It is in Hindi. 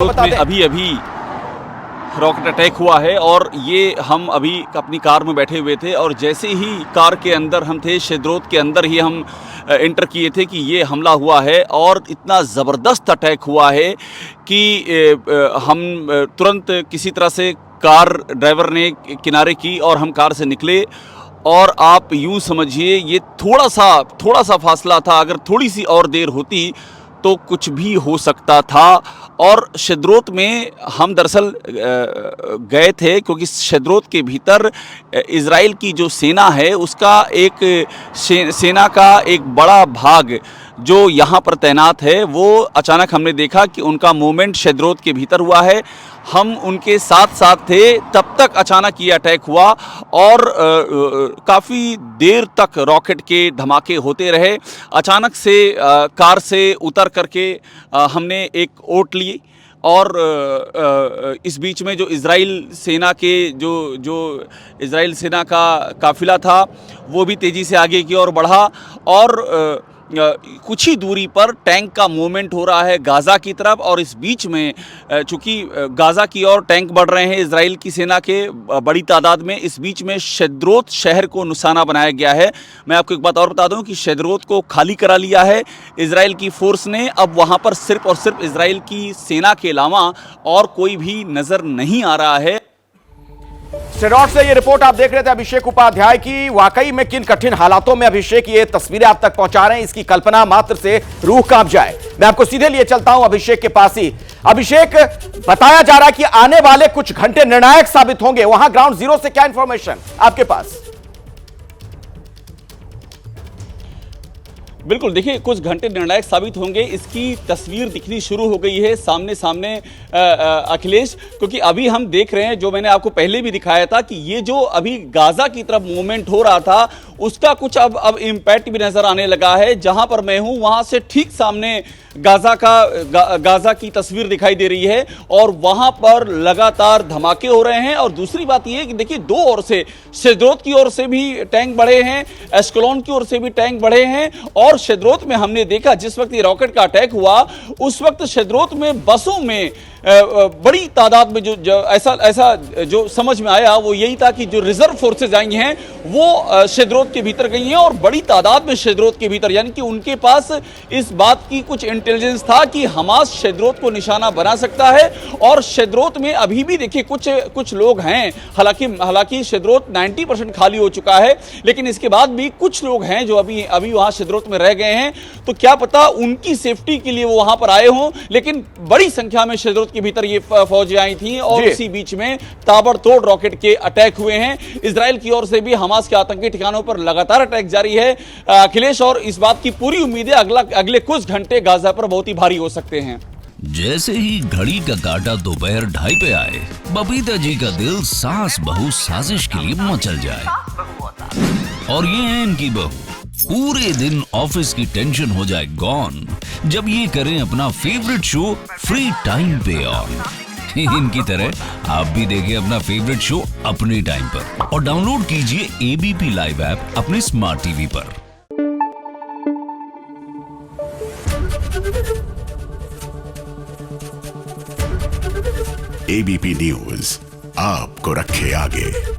में अभी अभी रॉकेट अटैक हुआ है और ये हम अभी अपनी कार में बैठे हुए थे और जैसे ही कार के अंदर हम थे, शेद्रोत के अंदर ही हम एंटर किए थे कि ये हमला हुआ है और इतना ज़बरदस्त अटैक हुआ है कि हम तुरंत किसी तरह से कार ड्राइवर ने किनारे की और हम कार से निकले। और आप यूँ समझिए ये थोड़ा सा फासला था, अगर थोड़ी सी और देर होती तो कुछ भी हो सकता था। और शेद्रोत में हम दरअसल गए थे क्योंकि शेद्रोत के भीतर इज़राइल की जो सेना है उसका एक सेना का एक बड़ा भाग जो यहाँ पर तैनात है, वो अचानक हमने देखा कि उनका मूवमेंट शेद्रोत के भीतर हुआ है। हम उनके साथ थे, तब तक अचानक ये अटैक हुआ और काफ़ी देर तक रॉकेट के धमाके होते रहे। अचानक से कार से उतर करके हमने एक ओट ली और इस बीच में जो इज़राइल सेना के जो इज़राइल सेना का काफ़िला था वो भी तेज़ी से आगे की ओर बढ़ा और कुछ ही दूरी पर टैंक का मूवमेंट हो रहा है गाज़ा की तरफ। और इस बीच में चूँकि गाज़ा की ओर टैंक बढ़ रहे हैं इज़राइल की सेना के बड़ी तादाद में, इस बीच में शेद्रोत शहर को निशाना बनाया गया है। मैं आपको एक बात और बता दूं कि शेद्रोत को खाली करा लिया है इज़राइल की फ़ोर्स ने। अब वहाँ पर सिर्फ और सिर्फ इज़राइल की सेना के अलावा और कोई भी नज़र नहीं आ रहा है। शेड्रोट से ये रिपोर्ट आप देख रहे थे अभिषेक उपाध्याय की। वाकई में किन कठिन हालातों में अभिषेक ये तस्वीरें आप तक पहुंचा रहे हैं, इसकी कल्पना मात्र से रूह कांप जाए। मैं आपको सीधे लिए चलता हूं अभिषेक के पास ही। अभिषेक, बताया जा रहा है कि आने वाले कुछ घंटे निर्णायक साबित होंगे, वहां ग्राउंड जीरो से क्या इंफॉर्मेशन आपके पास? बिल्कुल, देखिए कुछ घंटे निर्णायक साबित होंगे, इसकी तस्वीर दिखनी शुरू हो गई है सामने अखिलेश, क्योंकि अभी हम देख रहे हैं, जो मैंने आपको पहले भी दिखाया था कि ये जो अभी गाज़ा की तरफ मूवमेंट हो रहा था उसका कुछ अब इम्पैक्ट भी नज़र आने लगा है। जहां पर मैं हूं वहां से ठीक सामने गाज़ा की तस्वीर दिखाई दे रही है और वहां पर लगातार धमाके हो रहे हैं। और दूसरी बात यह है कि देखिए दो ओर से, शेद्रोत की ओर से भी टैंक बढ़े हैं, एस्कलोन की ओर से भी टैंक बढ़े हैं। और शेद्रोत में हमने देखा जिस वक्त ये रॉकेट का अटैक हुआ उस वक्त शेद्रोत में बसों में बड़ी तादाद में जो ऐसा जो समझ में आया वो यही था कि जो रिजर्व फोर्सेज आई हैं वो शेद्रोत के भीतर गई हैं और बड़ी तादाद में शेद्रोत के भीतर, यानी कि उनके पास इस बात की कुछ इंटेलिजेंस था कि हमास शेद्रोत को निशाना बना सकता है। और शेद्रोत में अभी भी देखिए कुछ लोग हैं, हालांकि शेद्रोत 90% खाली हो चुका है, लेकिन इसके बाद भी कुछ लोग हैं जो अभी वहां शेद्रोत में रह गए हैं। तो क्या पता उनकी सेफ्टी के लिए वो वहां पर आए हों, लेकिन बड़ी संख्या में शेद्रोत के भीतर ये फौजें आई थी और इसी बीच में ताबड़तोड़ रॉकेट के अटैक हुए हैं। इजराइल की ओर से भी हमास के आतंकी ठिकानों पर लगातार अटैक जारी है अखिलेश, और इस बात की पूरी उम्मीद है अगले कुछ घंटे गाजा पर बहुत ही भारी हो सकते हैं। जैसे ही घड़ी का काटा दोपहर 2:30 पे आए, बबीता जी का दिल सास बहू साजिश के लिए मचल जाए। और ये है इनकी बहू, पूरे दिन ऑफिस की टेंशन हो जाए गॉन जब ये करें अपना फेवरेट शो फ्री टाइम पे ऑन। इनकी तरह आप भी देखिए अपना फेवरेट शो अपने टाइम पर और डाउनलोड कीजिए एबीपी लाइव ऐप अपने स्मार्ट टीवी पर। एबीपी न्यूज आपको रखे आगे।